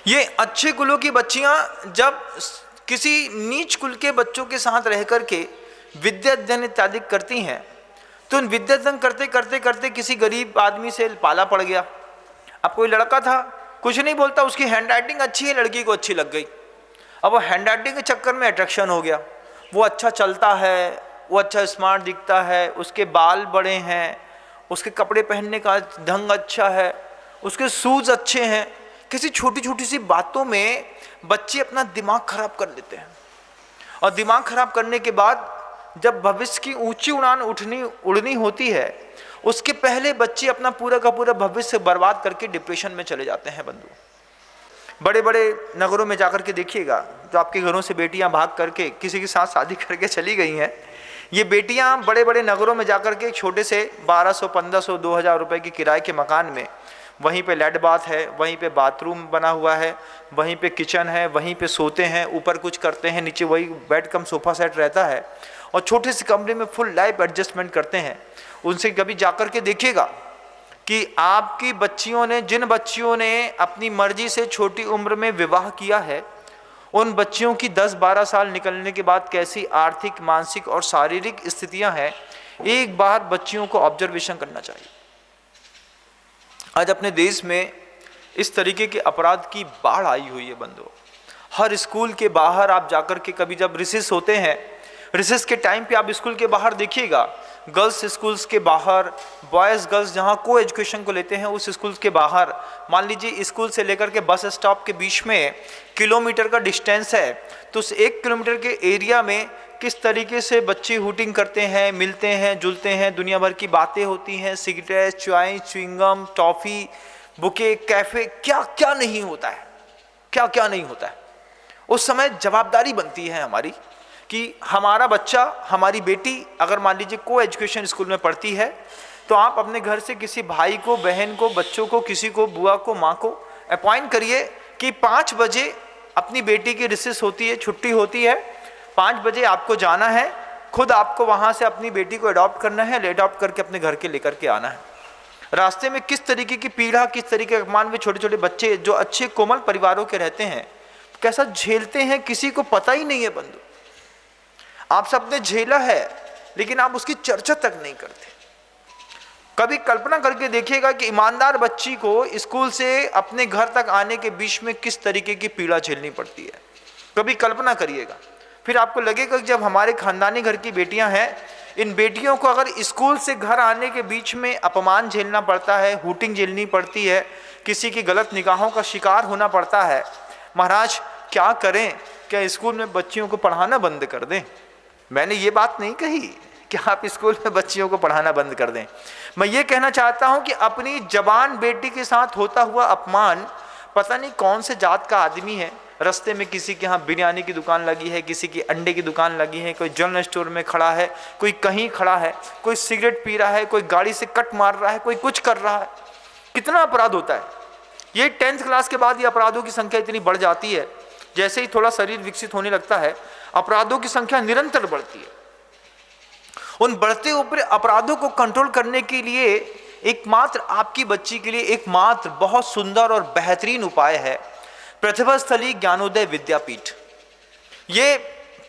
ये अच्छे कुलों की बच्चियां जब किसी नीच कुल के बच्चों के साथ रह करके विद्या अध्ययन इत्यादि करती हैं, तो उन विद्या अध्ययन करते करते करते किसी गरीब आदमी से पाला पड़ गया। अब कोई लड़का था, कुछ नहीं बोलता, उसकी हैंड राइटिंग अच्छी है, लड़की को अच्छी लग गई। अब वो हैंड राइटिंग के चक्कर में अट्रैक्शन हो गया। वो अच्छा चलता है, वो अच्छा स्मार्ट दिखता है, उसके बाल बड़े हैं, उसके कपड़े पहनने का ढंग अच्छा है, उसके शूज अच्छे हैं। किसी छोटी छोटी सी बातों में बच्चे अपना दिमाग खराब कर लेते हैं, और दिमाग खराब करने के बाद जब भविष्य की ऊंची उड़ान उड़नी होती है, उसके पहले बच्चे अपना पूरा का पूरा भविष्य बर्बाद करके डिप्रेशन में चले जाते हैं। बंधु, बड़े बड़े नगरों में जाकर के देखिएगा, जो आपके घरों से बेटियां भाग करके किसी के साथ शादी करके चली गई हैं, ये बेटियां बड़े बड़े नगरों में जाकर के छोटे से 1200, 1500, 2000 रुपए के किराए के मकान में, वहीं पे लेट बाथ है, वहीं पे बाथरूम बना हुआ है, वहीं पे किचन है, वहीं पे सोते हैं, ऊपर कुछ करते हैं, नीचे वही बेड कम सोफा सेट रहता है, और छोटे से कमरे में फुल लाइफ एडजस्टमेंट करते हैं। उनसे कभी जाकर के देखिएगा कि आपकी बच्चियों ने, जिन बच्चियों ने अपनी मर्जी से छोटी उम्र में विवाह किया है, उन बच्चियों की 10-12 साल निकलने के बाद कैसी आर्थिक, मानसिक और शारीरिक स्थितियां हैं, एक बार बच्चियों को ऑब्जर्वेशन करना चाहिए। आज अपने देश में इस तरीके के अपराध की बाढ़ आई हुई है बंधुओं। हर स्कूल के बाहर आप जाकर के, कभी जब रिसेस होते हैं, रिसेस के टाइम पे आप स्कूल के बाहर देखिएगा, गर्ल्स स्कूल्स के बाहर, बॉयज़ गर्ल्स जहाँ को एजुकेशन को लेते हैं, उस स्कूल्स के बाहर, मान लीजिए स्कूल से लेकर के बस स्टॉप के बीच में किलोमीटर का डिस्टेंस है, तो उस 1 किलोमीटर के एरिया में किस तरीके से बच्चे हुटिंग करते हैं, मिलते हैं, जुलते हैं, दुनिया भर की बातें होती हैं, सिगरेट, चाय, च्युइंगम, टॉफ़ी, बुके, कैफ़े, क्या क्या नहीं होता है, क्या क्या नहीं होता है। उस समय जवाबदारी बनती है हमारी कि हमारा बच्चा, हमारी बेटी अगर मान लीजिए को एजुकेशन स्कूल में पढ़ती है, तो आप अपने घर से किसी भाई को, बहन को, बच्चों को, किसी को, बुआ को, माँ को अपॉइंट करिए कि 5 बजे अपनी बेटी की रिसेस होती है, छुट्टी होती है, 5 बजे आपको जाना है, खुद आपको वहाँ से अपनी बेटी को अडॉप्ट करना है, अडॉप्ट करके अपने घर के लेकर के आना है। रास्ते में किस तरीके की पीड़ा, किस तरीके के अपमान में छोटे छोटे बच्चे जो अच्छे कोमल परिवारों के रहते हैं कैसा झेलते हैं, किसी को पता ही नहीं है बंधु। आप सबने झेला है, लेकिन आप उसकी चर्चा तक नहीं करते। कभी कल्पना करके देखिएगा कि ईमानदार बच्ची को स्कूल से अपने घर तक आने के बीच में किस तरीके की पीड़ा झेलनी पड़ती है, कभी कल्पना करिएगा। फिर आपको लगेगा कि जब हमारे खानदानी घर की बेटियां हैं, इन बेटियों को अगर स्कूल से घर आने के बीच में अपमान झेलना पड़ता है, हुटिंग झेलनी पड़ती है, किसी की गलत निगाहों का शिकार होना पड़ता है, महाराज क्या करें? क्या स्कूल में बच्चियों को पढ़ाना बंद कर दें? मैंने ये बात नहीं कही कि आप स्कूल में बच्चियों को पढ़ाना बंद कर दें। मैं ये कहना चाहता हूं कि अपनी जवान बेटी के साथ होता हुआ अपमान, पता नहीं कौन से जात का आदमी है, रास्ते में किसी के यहाँ बिरयानी की दुकान लगी है, किसी की अंडे की दुकान लगी है, कोई जनरल स्टोर में खड़ा है, कोई कहीं खड़ा है, कोई सिगरेट पी रहा है, कोई गाड़ी से कट मार रहा है, कोई कुछ कर रहा है। कितना अपराध होता है। ये 10th क्लास के बाद ये अपराधों की संख्या इतनी बढ़ जाती है, जैसे ही थोड़ा शरीर विकसित होने लगता है, अपराधों की संख्या निरंतर बढ़ती है। उन बढ़ते हुए अपराधों को कंट्रोल करने के लिए एकमात्र आपकी बच्ची के लिए एकमात्र बहुत सुंदर और बेहतरीन उपाय है प्रतिभा स्थली ज्ञानोदय विद्यापीठ। ये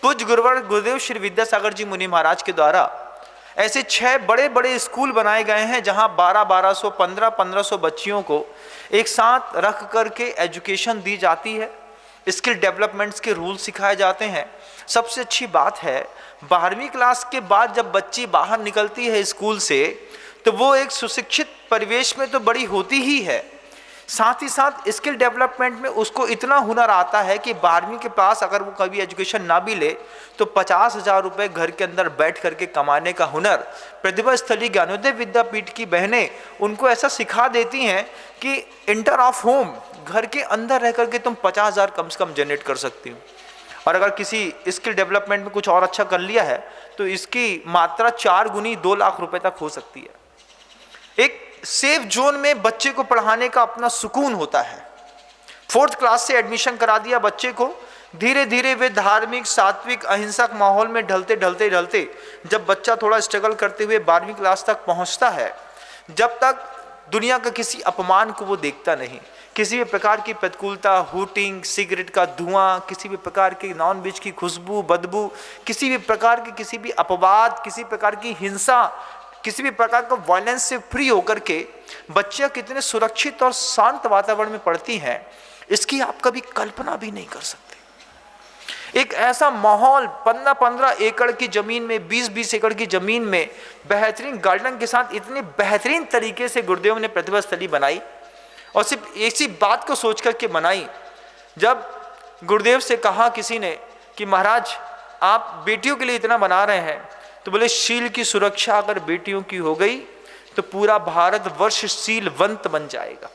पूज्य गुरुवर गुरुदेव श्री विद्यासागर जी मुनि महाराज के द्वारा ऐसे 6 बड़े बड़े स्कूल बनाए गए हैं, जहां 1200, 1500 बच्चियों को एक साथ रख करके एजुकेशन दी जाती है, स्किल डेवलपमेंट्स के रूल सिखाए जाते हैं। सबसे अच्छी बात है, 12वीं क्लास के बाद जब बच्ची बाहर निकलती है स्कूल से, तो वो एक सुशिक्षित परिवेश में तो बड़ी होती ही है, साथ ही साथ स्किल डेवलपमेंट में उसको इतना हुनर आता है कि 12वीं के पास अगर वो कभी एजुकेशन ना भी ले, तो 50,000 रुपये घर के अंदर बैठ करके कमाने का हुनर प्रतिभा स्थली ज्ञानोदय विद्यापीठ की बहनें उनको ऐसा सिखा देती हैं कि इंटर ऑफ होम, घर के अंदर रह करके तुम 50,000 कम से कम जनरेट कर सकती हो। और अगर किसी स्किल डेवलपमेंट में कुछ और अच्छा कर लिया है, तो इसकी मात्रा 4 गुनी 2 लाख रुपए तक हो सकती है। एक सेफ जोन में बच्चे को पढ़ाने का अपना सुकून होता है। 4th क्लास से एडमिशन करा दिया बच्चे को, धीरे धीरे वे धार्मिक, सात्विक, अहिंसक माहौल में ढलते ढलते ढलते जब बच्चा थोड़ा स्ट्रगल करते हुए 12वीं क्लास तक पहुंचता है, जब तक दुनिया का किसी अपमान को वो देखता नहीं, किसी भी प्रकार की प्रतिकूलता, हुटिंग, सिगरेट का धुआं, किसी भी प्रकार की नॉनवेज की खुशबू, बदबू, किसी भी प्रकार की किसी भी अपवाद, किसी प्रकार की हिंसा, किसी भी प्रकार का वायलेंस से फ्री होकर के बच्चियां कितने सुरक्षित और शांत वातावरण में पढ़ती हैं, इसकी आप कभी कल्पना भी नहीं कर सकते। एक ऐसा माहौल 15-15 एकड़ की जमीन में, 20-20 एकड़ की जमीन में बेहतरीन गार्डन के साथ इतने बेहतरीन तरीके से गुरुदेव ने प्रतिभा स्थली बनाई। और सिर्फ इसी बात को सोच करके बनाई, जब गुरुदेव से कहा किसी ने कि महाराज आप बेटियों के लिए इतना बना रहे हैं, तो बोले शील की सुरक्षा अगर बेटियों की हो गई तो पूरा भारतवर्ष शीलवंत बन जाएगा।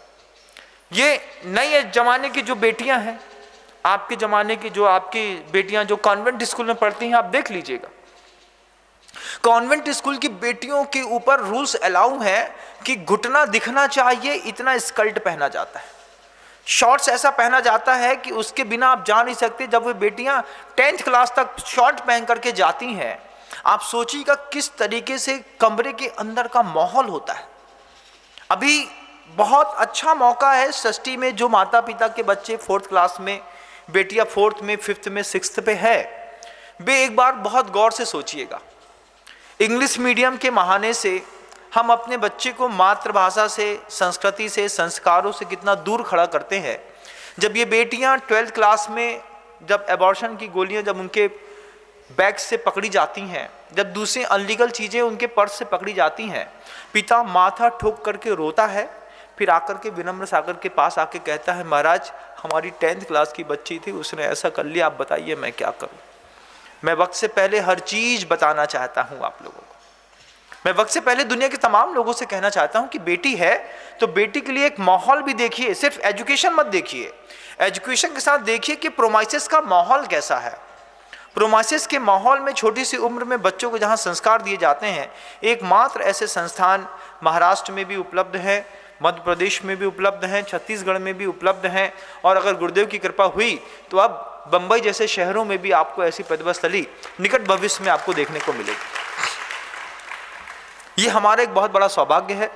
ये नए जमाने की जो बेटियां हैं, आपके जमाने की जो आपकी बेटियां जो कॉन्वेंट स्कूल में पढ़ती हैं, आप देख लीजिएगा, कॉन्वेंट स्कूल की बेटियों के ऊपर रूल्स अलाउ है कि घुटना दिखना चाहिए, इतना स्कर्ट पहना जाता है, शॉर्ट्स ऐसा पहना जाता है कि उसके बिना आप जा नहीं सकते। जब वो बेटियां 10th क्लास तक शॉर्ट पहन करके जाती हैं, आप सोचिएगा किस तरीके से कमरे के अंदर का माहौल होता है। अभी बहुत अच्छा मौका है षष्ठी में, जो माता पिता के बच्चे 4th क्लास में, बेटियां 4th में, 5th में, 6th पे है, वे एक बार बहुत गौर से सोचिएगा। इंग्लिश मीडियम के बहाने से हम अपने बच्चे को मातृभाषा से, संस्कृति से, संस्कारों से कितना दूर खड़ा करते हैं। जब ये बेटियां 12th क्लास में, जब एबॉर्शन की गोलियां जब उनके बैग से पकड़ी जाती हैं, जब दूसरी अनलीगल चीज़ें उनके पर्स से पकड़ी जाती हैं, पिता माथा ठोक करके रोता है, फिर आकर के विनम्र सागर के पास आके कहता है, महाराज हमारी 10th क्लास की बच्ची थी, उसने ऐसा कर लिया, आप बताइए मैं क्या करूं। मैं वक्त से पहले हर चीज बताना चाहता हूं आप लोगों को। मैं वक्त से पहले दुनिया के तमाम लोगों से कहना चाहता हूं कि बेटी है तो बेटी के लिए एक माहौल भी देखिए, सिर्फ एजुकेशन मत देखिए, एजुकेशन के साथ देखिए कि प्रोमाइसिस का माहौल कैसा है। प्रोमाइसिस के माहौल में छोटी सी उम्र में बच्चों को जहां संस्कार दिए जाते हैं, एकमात्र ऐसे संस्थान महाराष्ट्र में भी उपलब्ध है, मध्य प्रदेश में भी उपलब्ध हैं, छत्तीसगढ़ में भी उपलब्ध हैं, और अगर गुरुदेव की कृपा हुई तो अब बंबई जैसे शहरों में भी आपको ऐसी प्रतिभा स्थली निकट भविष्य में आपको देखने को मिलेगी। ये हमारा एक बहुत बड़ा सौभाग्य है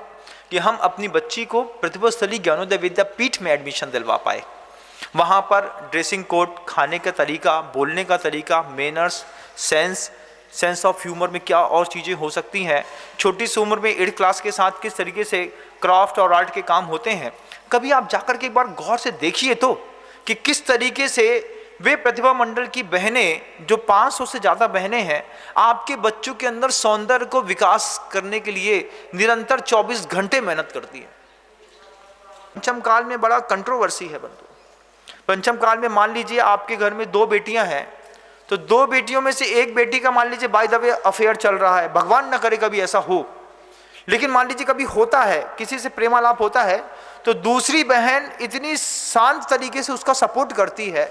कि हम अपनी बच्ची को प्रतिभा स्थली ज्ञानोदय विद्यापीठ में एडमिशन दिलवा पाए। वहाँ पर ड्रेसिंग कोड, खाने का तरीका, बोलने का तरीका, मैनर्स, सेंस ऑफ ह्यूमर में क्या और चीज़ें हो सकती हैं, छोटी सी उम्र में 8th क्लास के साथ किस तरीके से क्राफ्ट और आर्ट के काम होते हैं, कभी आप जाकर के एक बार गौर से देखिए तो कि किस तरीके से वे प्रतिभा मंडल की बहनें, जो 500 से ज़्यादा बहनें हैं, आपके बच्चों के अंदर सौंदर्य को विकास करने के लिए निरंतर 24 घंटे मेहनत करती है। पंचम काल में बड़ा कंट्रोवर्सी है बंधु। पंचम काल में मान लीजिए आपके घर में 2 बेटियां हैं, तो 2 बेटियों में से एक बेटी का मान लीजिए बाय द वे अफेयर चल रहा है, भगवान न करे कभी ऐसा हो, लेकिन मान लीजिए कभी होता है, किसी से प्रेमालाप होता है, तो दूसरी बहन इतनी शांत तरीके से उसका सपोर्ट करती है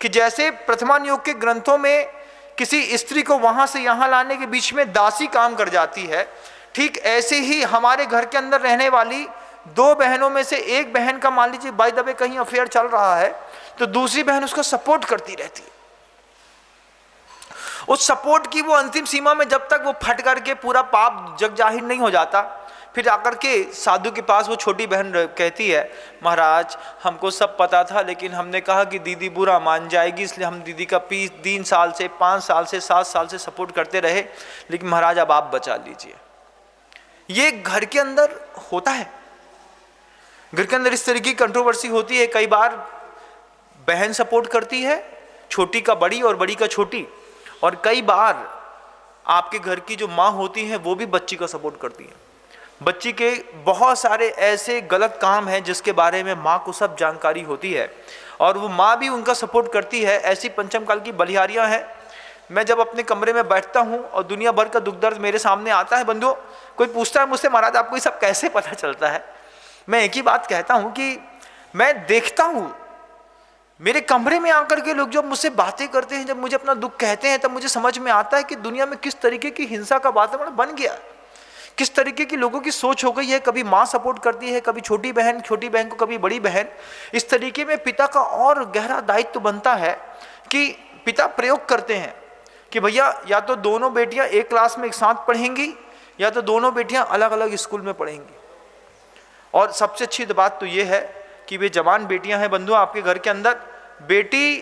कि जैसे प्रथमान योग के ग्रंथों में किसी स्त्री को वहां से यहां लाने के बीच में दासी काम कर जाती है, ठीक ऐसे ही हमारे घर के अंदर रहने वाली 2 बहनों में से एक बहन का मान लीजिए बाय द वे कहीं अफेयर चल रहा है, तो दूसरी बहन उसको सपोर्ट करती रहती है। उस सपोर्ट की वो अंतिम सीमा में जब तक वो फट करके पूरा पाप जग जाहिर नहीं हो जाता, फिर आकर के साधु के पास वो छोटी बहन कहती है, महाराज हमको सब पता था, लेकिन हमने कहा कि दीदी बुरा मान जाएगी, इसलिए हम दीदी का 3 साल से, 5 साल से, 7 साल से सपोर्ट करते रहे, लेकिन महाराज अब आप बचा लीजिए। ये घर के अंदर होता है, घर के अंदर इस तरह की कंट्रोवर्सी होती है। कई बार बहन सपोर्ट करती है, छोटी का बड़ी और बड़ी का छोटी, और कई बार आपके घर की जो माँ होती हैं वो भी बच्ची का सपोर्ट करती हैं। बच्ची के बहुत सारे ऐसे गलत काम हैं जिसके बारे में माँ को सब जानकारी होती है, और वो माँ भी उनका सपोर्ट करती है। ऐसी पंचम काल की बलिहारियाँ हैं। मैं जब अपने कमरे में बैठता हूँ और दुनिया भर का दुख दर्द मेरे सामने आता है बंधुओं, कोई पूछता है मुझसे, महाराज आपको ये सब कैसे पता चलता है? मैं एक ही बात कहता हूँ कि मैं देखता हूँ, मेरे कमरे में आकर के लोग जब मुझसे बातें करते हैं, जब मुझे अपना दुख कहते हैं, तब मुझे समझ में आता है कि दुनिया में किस तरीके की हिंसा का वातावरण बन गया, किस तरीके की लोगों की सोच हो गई है। कभी माँ सपोर्ट करती है, कभी छोटी बहन को कभी बड़ी बहन। इस तरीके में पिता का और गहरा दायित्व बनता है कि पिता प्रयोग करते हैं कि भैया या तो दोनों बेटियां एक क्लास में एक साथ पढ़ेंगी, या तो दोनों बेटियां अलग अलग स्कूल में पढ़ेंगी। और सबसे अच्छी बात तो ये है कि वे जवान बेटियां हैं बंधुओं आपके घर के अंदर, बेटी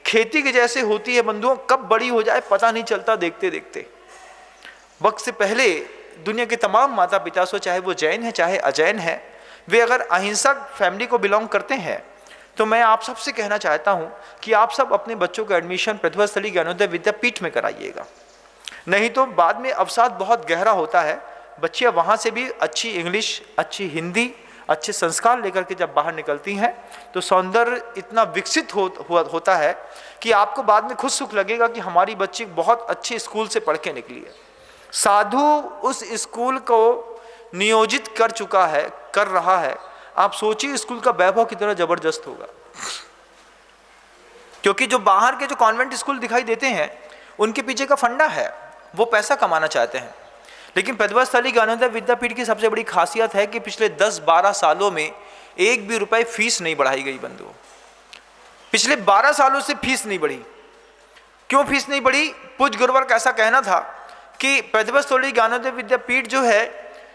खेती के जैसे होती है बंधुओं, कब बड़ी हो जाए पता नहीं चलता देखते देखते। वक्त से पहले दुनिया के तमाम माता पिता से, चाहे वो जैन है चाहे अजैन है, वे अगर अहिंसक फैमिली को बिलोंग करते हैं, तो मैं आप सबसे कहना चाहता हूं कि आप सब अपने बच्चों का एडमिशन प्रतिभा स्थली ज्ञानोदय विद्यापीठ में कराइएगा। नहीं तो बाद में अवसाद बहुत गहरा होता है। बच्चियां वहां से भी अच्छी इंग्लिश, अच्छी हिंदी, अच्छे संस्कार लेकर के जब बाहर निकलती हैं तो सौंदर्य इतना विकसित होता है कि आपको बाद में खुद सुख लगेगा कि हमारी बच्ची बहुत अच्छे स्कूल से पढ़ के निकली है। साधु उस स्कूल को नियोजित कर चुका है, कर रहा है। आप सोचिए स्कूल का वैभव कितना जबरदस्त होगा। क्योंकि जो बाहर के जो कॉन्वेंट स्कूल दिखाई देते हैं उनके पीछे का फंडा है, वो पैसा कमाना चाहते हैं। लेकिन प्रतिभा स्थली ज्ञानोदय विद्यापीठ की सबसे बड़ी खासियत है कि पिछले 10-12 सालों में एक भी रुपए फीस नहीं बढ़ाई गई बंधुओं। पिछले 12 सालों से फीस नहीं बढ़ी। क्यों फीस नहीं बढ़ी? पूज्य गुरुवर का ऐसा कहना था कि प्रतिभा स्थली ज्ञानोदय विद्यापीठ जो है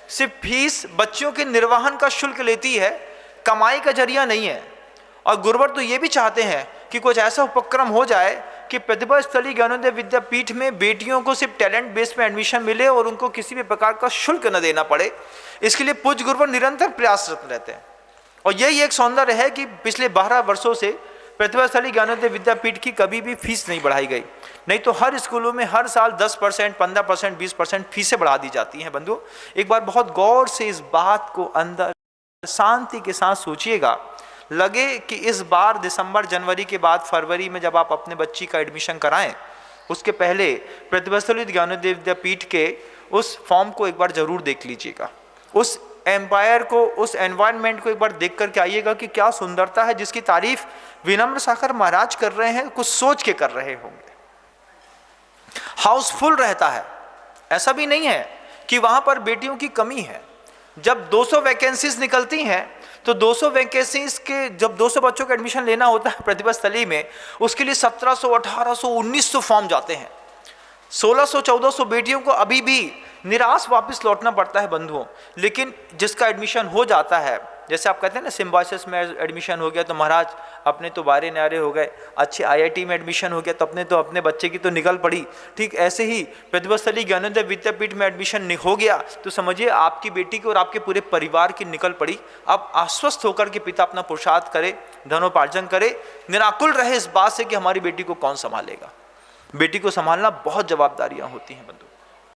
सिर्फ फीस बच्चों के निर्वहन का शुल्क लेती है, कमाई का जरिया नहीं है। और गुरुवर तो ये भी चाहते हैं कि कुछ ऐसा उपक्रम हो जाए कि प्रतिभा स्थली ज्ञानोदय विद्यापीठ में बेटियों को सिर्फ टैलेंट बेस में एडमिशन मिले और उनको किसी भी प्रकार का शुल्क न देना पड़े। इसके लिए पूज्य गुरुवर निरंतर प्रयासरत रहते हैं। और यही एक सौंदर्य है कि पिछले 12 वर्षों से प्रतिभा स्थली ज्ञानोदय विद्यापीठ की कभी भी फीस नहीं बढ़ाई गई। नहीं तो हर स्कूलों में हर साल 10%, 15%, 20% फीसें बढ़ा दी जाती हैं बंधुओं। एक बार बहुत गौर से इस बात को अंदर शांति के साथ सोचिएगा। लगे कि इस बार दिसंबर, जनवरी के बाद फरवरी में जब आप अपने बच्ची का एडमिशन कराएं, उसके पहले प्रतिभा स्थली ज्ञानोदय विद्यापीठ के उस फॉर्म को एक बार जरूर देख लीजिएगा। उस एम्पायर को, उस एनवायरनमेंट को एक बार देख करके आइएगा कि क्या सुंदरता है, जिसकी तारीफ विनम्र साखर महाराज कर रहे हैं, कुछ सोच के कर रहे होंगे। हाउसफुल रहता है, ऐसा भी नहीं है कि वहां पर बेटियों की कमी है। जब 200 वैकेंसीज निकलती हैं तो 200 वैकेंसीज के जब 200 बच्चों का एडमिशन लेना होता है प्रतिभा स्थली में, उसके लिए 1700, 1800, 1900 फॉर्म जाते हैं। 1600, 1400 बेटियों को अभी भी निराश वापस लौटना पड़ता है बंधुओं। लेकिन जिसका एडमिशन हो जाता है, जैसे आप कहते हैं ना सिम्बायोसिस में एडमिशन हो गया तो महाराज अपने तो बारे न्यारे हो गए, अच्छे IIT में एडमिशन हो गया तो अपने बच्चे की तो निकल पड़ी। ठीक ऐसे ही प्रतिभा स्थली ज्ञानोदय विद्यापीठ में एडमिशन हो गया तो समझिए आपकी बेटी की और आपके पूरे परिवार की निकल पड़ी। अब आश्वस्त होकर के पिता अपना पुरुषार्थ करे, धनोपार्जन करे, निराकुल रहे इस बात से कि हमारी बेटी को कौन संभालेगा। बेटी को संभालना बहुत जवाबदारियां होती हैं बंधु।